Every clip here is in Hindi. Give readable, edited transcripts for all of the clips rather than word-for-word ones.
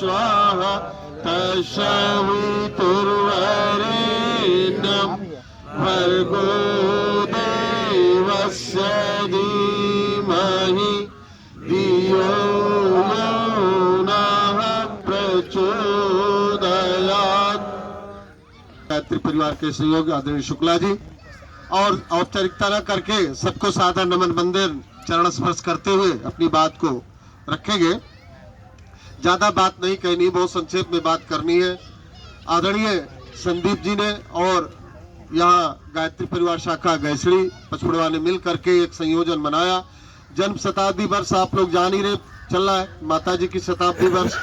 स्वाहा तत्सवितुर्वरेण्यं भर्गो देवस्य धीमहि धियो यो नः प्रचोदयात्। गायत्री परिवार के सहयोग आदरणीय शुक्ला जी, और औपचारिकता न करके सबको सादर नमन मंदिर चरण स्पर्श करते हुए अपनी बात को रखेंगे। ज्यादा बात नहीं कहनी, बहुत संक्षेप में बात करनी है। आदरणीय संदीप जी ने और यहाँ गायत्री परिवार शाखा गैसड़ी पचपड़वा ने मिल करके एक संयोजन बनाया। जन्म शताब्दी वर्ष आप लोग जान ही रहे चल रहा है। माता जी की शताब्दी वर्ष,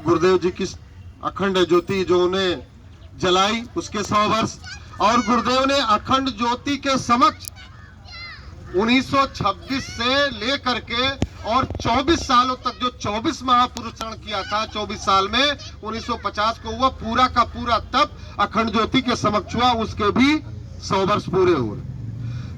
गुरुदेव जी की अखंड ज्योति जो उन्हें जलाई उसके 100 वर्ष, और गुरुदेव ने अखंड ज्योति के समक्ष 1926 से लेकर के और 24 सालों तक जो 24 महापुरुषण किया था 24 साल में 1950 को हुआ पूरा का पूरा तप अखंड ज्योति के समक्ष हुआ, उसके भी 100 वर्ष पूरे हुए।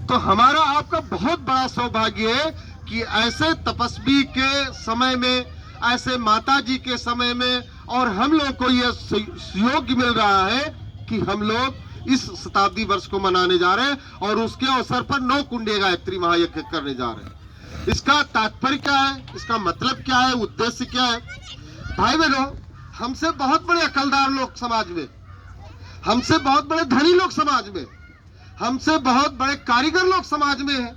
तो हमारा आपका बहुत बड़ा सौभाग्य है कि ऐसे तपस्वी के समय में, ऐसे माता जी के समय में, और हम लोग को यह सहयोग मिल रहा है कि हम लोग इस शताब्दी वर्ष को मनाने जा रहे हैं और उसके अवसर पर 9 कुंडे गायत्री महायज्ञ करने जा रहे हैं। इसका तात्पर्य क्या है, इसका मतलब क्या है, उद्देश्य क्या है? भाई बहनों, हमसे बहुत बड़े अकलदार लोग समाज में, हमसे बहुत बड़े धनी लोग समाज में, हमसे बहुत बड़े कारीगर लोग समाज में हैं,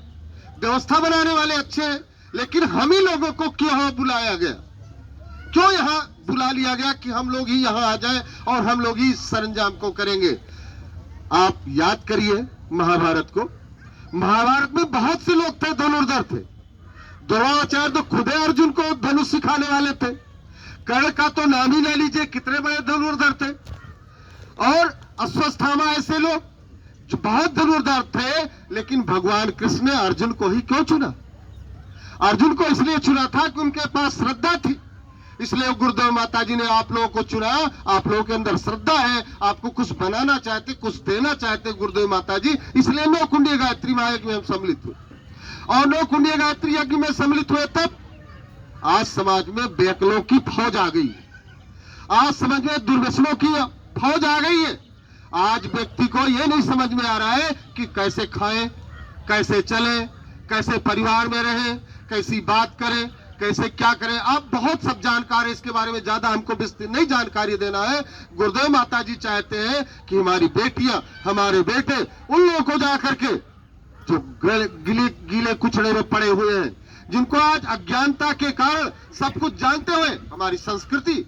व्यवस्था बनाने वाले अच्छे हैं, लेकिन हम ही लोगों को क्यों बुलाया गया, क्यों यहाँ बुला लिया गया कि हम लोग ही यहाँ आ जाएं और हम लोग ही सरंजाम को करेंगे? आप याद करिए महाभारत को। महाभारत में बहुत से लोग थे, धनुर्धर थे। द्रोणाचार्य तो खुदे अर्जुन को धनुष सिखाने वाले थे। कर्ण का तो नाम ही ले लीजिए, कितने बड़े धनुर्धर थे। और अश्वत्थामा ऐसे लोग जो बहुत धनुर्धर थे, लेकिन भगवान कृष्ण ने अर्जुन को ही क्यों चुना? अर्जुन को इसलिए चुना था कि उनके पास श्रद्धा थी, इसलिए गुरुदेव माता जी ने आप लोगों को चुना। आप लोगों के अंदर श्रद्धा है, आपको कुछ बनाना चाहते, कुछ देना चाहते गुरुदेव माता जी, इसलिए 9 कुंडीय गायत्री महायज्ञ में हम सम्मिलित हुए। और 9 कुंडीय गायत्री यज्ञ में सम्मिलित हुए तब आज समाज में बेअक्लों की फौज आ गई है, आज समाज में दुर्व्यसनों की फौज आ गई है। आज व्यक्ति को यह नहीं समझ में आ रहा है कि कैसे खाएं, कैसे चलें, कैसे परिवार में रहें, कैसी बात करें, कैसे क्या करें। आप बहुत सब जानकार है, इसके बारे में ज्यादा हमको विस्तृत नहीं जानकारी देना है। गुरुदेव माता जी चाहते हैं कि हमारी बेटियां, हमारे बेटे उन लोगों को जाकर के जो गीले कुचड़े में पड़े हुए हैं, जिनको आज अज्ञानता के कारण सब कुछ जानते हुए हमारी संस्कृति,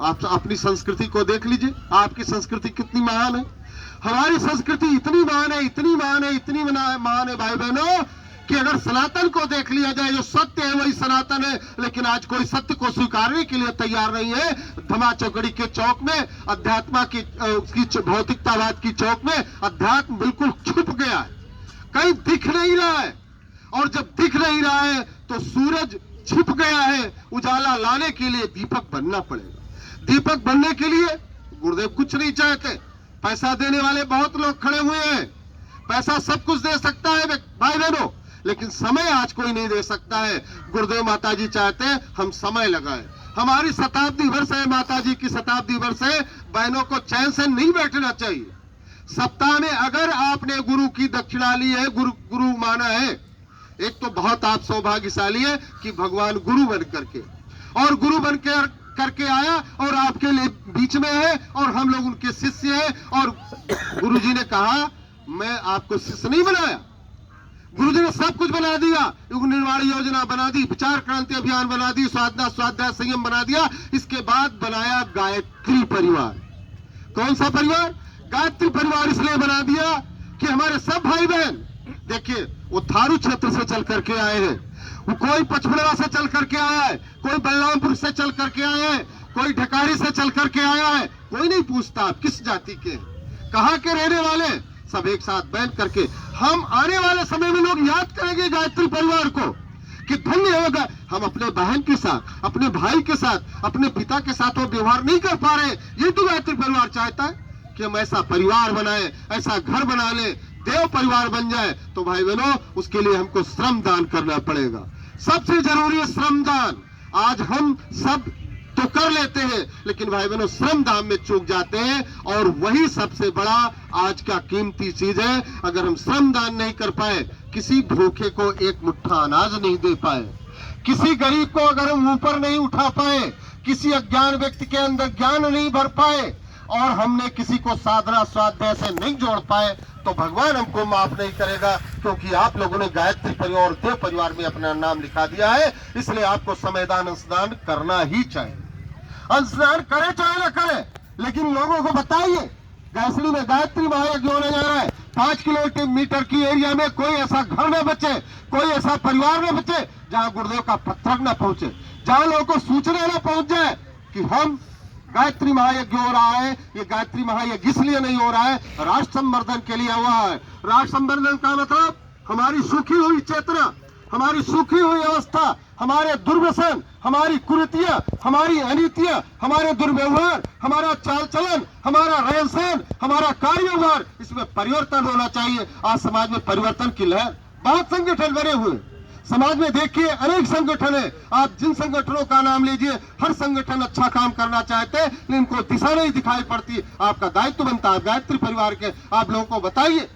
आप अपनी संस्कृति को देख लीजिए, आपकी संस्कृति कितनी महान है। हमारी संस्कृति इतनी महान है, इतनी महान है, इतनी महान है भाई बहनों, कि अगर सनातन को देख लिया जाए, जो सत्य है वही सनातन है, लेकिन आज कोई सत्य को स्वीकारने के लिए तैयार नहीं है। धमा चौकड़ी के चौक में अध्यात्मा की उसकी भौतिकतावाद की चौक में अध्यात्म बिल्कुल छुप गया है, कहीं दिख नहीं रहा है। और जब दिख नहीं रहा है तो सूरज छिप गया है, उजाला लाने के लिए दीपक बनना पड़ेगा। दीपक बनने के लिए गुरुदेव कुछ नहीं चाहते, पैसा देने वाले बहुत लोग खड़े हुए हैं, पैसा सब कुछ दे सकता है भाई बहनों, लेकिन समय आज कोई नहीं दे सकता है। गुरुदेव माता जी चाहते हैं हम समय लगाएं। हमारी शताब्दी वर्ष है, माता जी की शताब्दी वर्ष है, बहनों को चैन से नहीं बैठना चाहिए। सप्ताह में अगर आपने गुरु की दक्षिणा ली है, गुरु माना है, एक तो बहुत आप सौभाग्यशाली है कि भगवान गुरु बन करके, और गुरु बन करके आया और आपके लिए बीच में है, और हम लोग उनके शिष्य हैं। और गुरु जी ने कहा मैं आपको शिष्य नहीं बनाया, गुरुजी ने सब कुछ बना दिया। युग निर्माण योजना बना दी, विचार क्रांति अभियान बना दी, साधना स्वाध्याय संयम बना दिया। इसके बाद बनाया गायत्री परिवार। कौन सा परिवार? गायत्री परिवार इसलिए बना दिया कि हमारे सब भाई बहन, देखिए वो थारू क्षेत्र से चल करके आए हैं, वो कोई पचपड़वा से चल करके आया है, कोई बलरामपुर से चल करके आया है, कोई ढकारी से चल करके आया है, कोई नहीं पूछता आप किस जाति के, कहाँ के रहने वाले, सब एक साथ बैठ करके हम आने वाले समय में लोग याद करेंगे गायत्री परिवार को कि धन्य होगा। हम अपने बहन के साथ, अपने भाई के साथ, अपने पिता के साथ वो व्यवहार नहीं कर पा रहे। ये तो गायत्री परिवार चाहता है कि हम ऐसा परिवार बनाए, ऐसा घर बना ले, देव परिवार बन जाए। तो भाई बहनों, उसके लिए हमको श्रम दान करना पड़ेगा। सबसे जरूरी है श्रम दान। आज हम सब तो कर लेते हैं, लेकिन भाई बहनों श्रम दाम में चूक जाते हैं। और वही सबसे बड़ा आज का कीमती चीज है। अगर हम श्रम दान नहीं कर पाए, किसी भूखे को एक मुट्ठा अनाज नहीं दे पाए, किसी गरीब को अगर हम ऊपर नहीं उठा पाए, किसी अज्ञान व्यक्ति के अंदर ज्ञान नहीं भर पाए, और हमने किसी को साधना स्वाध्याय से नहीं जोड़ पाए, तो भगवान हमको माफ नहीं करेगा। क्योंकि आप लोगों ने गायत्री परिवार और देव परिवार में अपना नाम लिखा दिया है, इसलिए आपको समयदान अंशदान करना ही चाहिए। अंशदान करे चाहे ना करे, लेकिन लोगों को बताइए गायसड़ी में गायत्री महायज्ञ होने जा रहा है। 5 किलोमीटर की एरिया में कोई ऐसा घर न बचे, कोई ऐसा परिवार न बचे जहां गुरुदेव का पत्रक न पहुंचे, जहां लोगों को सूचना न पहुंच जाए कि हम गायत्री महायज्ञ हो रहा है। ये गायत्री महायज्ञ इसलिए नहीं हो रहा है, राष्ट्र संवर्धन के लिए हुआ है। राष्ट्र संवर्धन का मतलब हमारी सूखी हुई चेतना, हमारी सूखी हुई अवस्था, हमारे दुर्व्यसन, हमारी कुरीतियां, हमारी अनीतियां, हमारे दुर्व्यवहार, हमारा चाल चलन, हमारा रहन सहन, हमारा कार्यभार, इसमें परिवर्तन होना चाहिए। आज समाज में परिवर्तन की लहर, बहुत संगठन बने हुए समाज में, देखिए अनेक संगठन है। आप जिन संगठनों का नाम लीजिए, हर संगठन अच्छा काम करना चाहते हैं, लेकिन इनको दिशा नहीं दिखाई पड़ती। आपका दायित्व बनता है गायत्री परिवार के, आप लोगों को बताइए